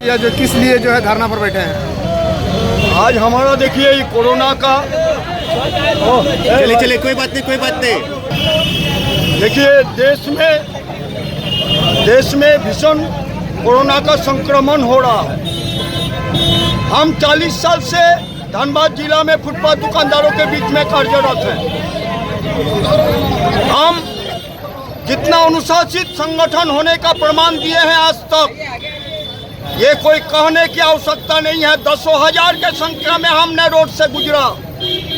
या जो किस लिए जो है धरना पर बैठे हैं? आज हमारा देखिए ये कोरोना का चलिए कोई बात नहीं। देखिए देश में भीषण कोरोना का संक्रमण हो रहा है। हम 40 साल से धनबाद जिला में फुटपाथ दुकानदारों के बीच में कार्यरत हैं। हम जितना अनुशासित संगठन होने का प्रमाण दिए हैं आज तक, ये कोई कहने की आवश्यकता नहीं है। दसों हजार के संख्या में हमने रोड से गुजरा,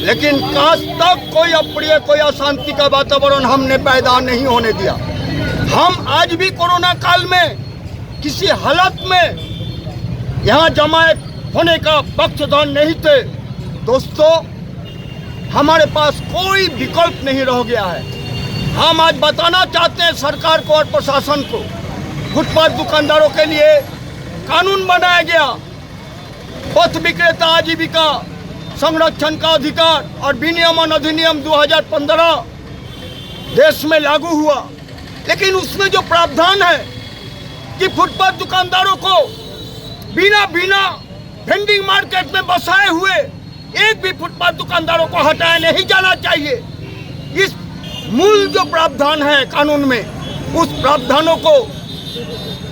लेकिन आज तक कोई अप्रिय कोई अशांति का वातावरण हमने पैदा नहीं होने दिया। हम आज भी कोरोना काल में किसी हालत में यहाँ जमायत होने का पक्षधर नहीं थे। दोस्तों, हमारे पास कोई विकल्प नहीं रह गया है। हम आज बताना चाहते हैं सरकार को और प्रशासन को, फुटपाथ दुकानदारों के लिए कानून बनाया गया, पथ विक्रेता आजीविका संरक्षण का अधिकार और विनियमन अधिनियम 2015 देश में लागू हुआ, लेकिन उसमें जो प्रावधान है कि फुटपाथ दुकानदारों को बिना वेंडिंग मार्केट में बसाए हुए एक भी फुटपाथ दुकानदारों को हटाया नहीं जाना चाहिए। इस मूल जो प्रावधान है कानून में, उस प्रावधानों को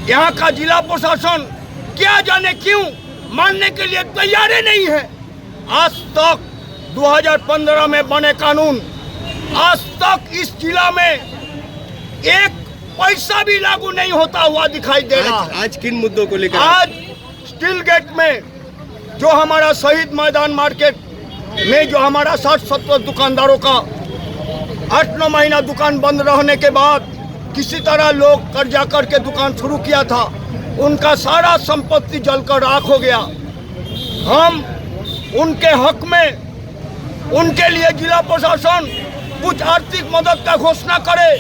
यहाँ का जिला प्रशासन क्या जाने क्यों मानने के लिए तैयार नहीं है। आज तक 2015 में बने कानून आज तक इस जिला में एक पैसा भी लागू नहीं होता हुआ दिखाई दे रहा है। आज किन मुद्दों को लेकर? आज स्टील गेट में जो हमारा शहीद मैदान मार्केट में जो हमारा 60-70 दुकानदारों का 8-9 महीना दुकान बंद रहने के बाद किसी तरह लोग कर्जा करके दुकान शुरू किया था, उनका सारा संपत्ति जलकर राख हो गया। हम उनके हक में उनके लिए जिला प्रशासन कुछ आर्थिक मदद का घोषणा करे,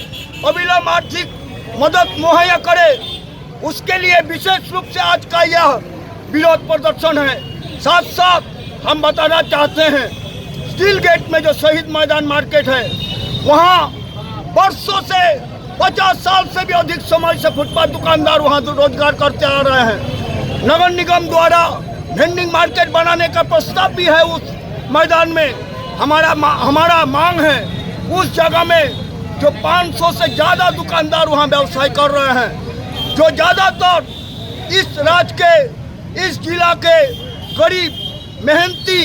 अविलंब आर्थिक मदद मुहैया करे, उसके लिए विशेष रूप से आज का यह विरोध प्रदर्शन है। साथ साथ हम बताना चाहते हैं, स्टील गेट में जो शहीद मैदान मार्केट है, वहाँ वर्षों से 50 साल से भी अधिक समय से फुटपाथ दुकानदार वहाँ रोजगार करते आ रहे हैं। नगर निगम द्वारा वेंडिंग मार्केट बनाने का प्रस्ताव भी है उस मैदान में। हमारा मांग है उस जगह में जो 500 से ज़्यादा दुकानदार वहाँ व्यवसाय कर रहे हैं, जो ज़्यादातर इस राज्य के इस जिला के गरीब मेहनती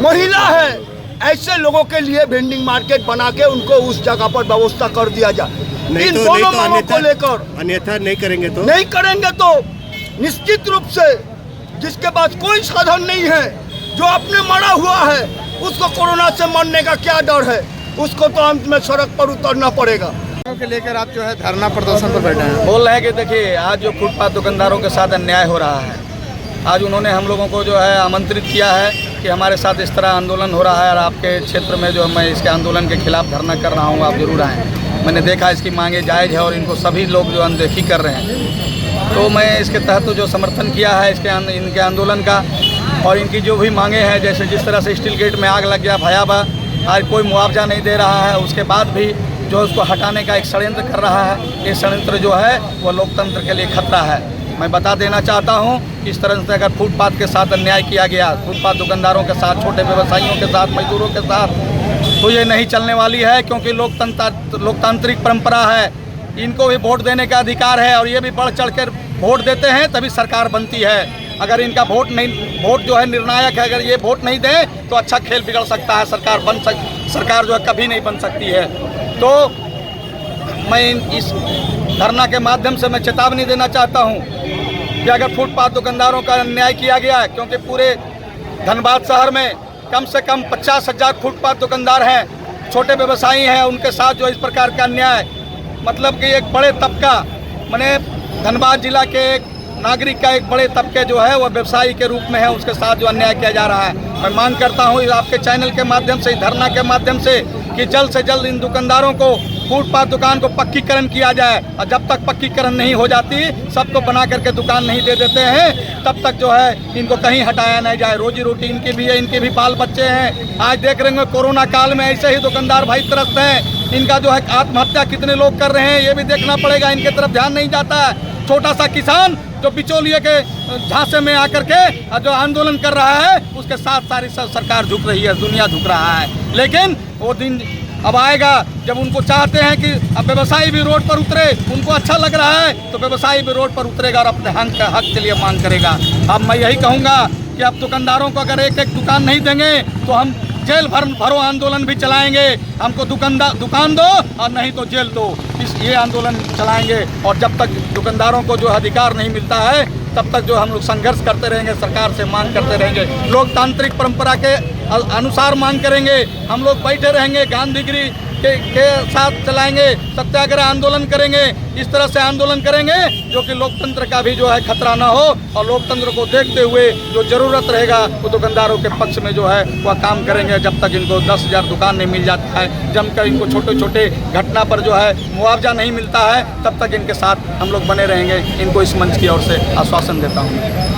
महिला है, ऐसे लोगों के लिए वेंडिंग मार्केट बना के उनको उस जगह पर व्यवस्था कर दिया जाए। इन दोनों मांगों को लेकर अन्यथा नहीं करेंगे तो निश्चित रूप से जिसके पास कोई साधन नहीं है, जो अपने मरा हुआ है, उसको कोरोना से मरने का क्या डर है, उसको तो अंत में सड़क पर उतरना पड़ेगा। के लेकर आप जो है धरना प्रदर्शन पर बैठे हैं। बोल रहे हैं कि देखिए आज जो फुटपाथ दुकानदारों के साथ अन्याय हो रहा है, आज उन्होंने हम लोगों को जो है आमंत्रित किया है कि हमारे साथ इस तरह आंदोलन हो रहा है और आपके क्षेत्र में जो मैं इसके आंदोलन के खिलाफ धरना कर रहा हूँ, आप जरूर आएँ। मैंने देखा इसकी मांगे जायज़ है और इनको सभी लोग जो अनदेखी कर रहे हैं, तो मैं इसके तहत जो समर्थन किया है इनके आंदोलन का, और इनकी जो भी मांगे हैं, जैसे जिस तरह से स्टील गेट में आग लग गया भयावह, आज कोई मुआवजा नहीं दे रहा है, उसके बाद भी जो उसको हटाने का एक षड्यंत्र कर रहा है, ये षड्यंत्र जो है वो लोकतंत्र के लिए खतरा है। मैं बता देना चाहता हूँ कि इस तरह से अगर फुटपाथ के साथ अन्याय किया गया, फुटपाथ दुकानदारों के साथ, छोटे व्यवसायियों के साथ, मजदूरों के साथ, तो ये नहीं चलने वाली है, क्योंकि लोकतांत्रिक परंपरा है। इनको भी वोट देने का अधिकार है और ये भी बढ़ चढ़ कर वोट देते हैं तभी सरकार बनती है। अगर इनका वोट जो है निर्णायक है, अगर ये वोट नहीं दें तो अच्छा खेल बिगड़ सकता है, सरकार जो है कभी नहीं बन सकती है। तो मैं इस धरना के माध्यम से मैं चेतावनी देना चाहता हूं कि अगर फुटपाथ दुकानदारों का अन्याय किया गया है, क्योंकि पूरे धनबाद शहर में कम से कम 50,000 फुटपाथ दुकानदार हैं, छोटे व्यवसायी हैं, उनके साथ जो इस प्रकार का अन्याय, मतलब कि एक बड़े तबका, माने धनबाद जिला के एक नागरिक का एक बड़े तबके जो है वह व्यवसायी के रूप में है, उसके साथ जो अन्याय किया जा रहा है। मैं मांग करता हूँ आपके चैनल के माध्यम से, धरना के माध्यम से, कि जल्द से जल्द इन दुकानदारों को, फुटपाथ दुकान को पक्कीकरण किया जाए, और जब तक पक्कीकरण नहीं हो जाती, सबको बना करके दुकान नहीं दे देते हैं, तब तक जो है इनको कहीं हटाया नहीं जाए। रोजी रोटी इनकी भी है, इनके भी बाल बच्चे हैं। आज देख रहे हैं कोरोना काल में ऐसे ही दुकानदार भाई त्रस्त हैं, इनका जो है आत्महत्या कितने लोग कर रहे हैं ये भी देखना पड़ेगा, इनके तरफ ध्यान नहीं जाता है। छोटा सा किसान जो बिचौलिए के झांसे में आकर के जो आंदोलन कर रहा है, उसके साथ सारी सरकार झुक रही है, दुनिया झुक रहा है। लेकिन वो दिन अब आएगा जब उनको चाहते हैं कि अब व्यवसायी भी रोड पर उतरे, उनको अच्छा लग रहा है तो व्यवसायी भी रोड पर उतरेगा और अपने हक के लिए मांग करेगा। अब मैं यही कहूँगा कि अब दुकानदारों को अगर एक एक दुकान नहीं देंगे तो हम जेल भरो आंदोलन भी चलाएंगे। हमको दुकान दो और नहीं तो जेल दो, ये आंदोलन चलाएंगे। और जब तक दुकानदारों को जो अधिकार नहीं मिलता है तब तक जो हम लोग संघर्ष करते रहेंगे, सरकार से मांग करते रहेंगे, लोकतांत्रिक परंपरा के अनुसार मांग करेंगे। हम लोग बैठे रहेंगे, गांधीगिरी के साथ चलाएंगे, सत्याग्रह आंदोलन करेंगे। इस तरह से आंदोलन करेंगे जो कि लोकतंत्र का भी जो है खतरा ना हो, और लोकतंत्र को देखते हुए जो जरूरत रहेगा वो दुकानदारों के पक्ष में जो है वह काम करेंगे। जब तक इनको 10,000 दुकान नहीं मिल जाता है, जमकर इनको छोटे छोटे घटना पर जो है मुआवजा नहीं मिलता है, तब तक इनके साथ हम लोग बने रहेंगे। इनको इस मंच की ओर से आश्वासन देता हूँ।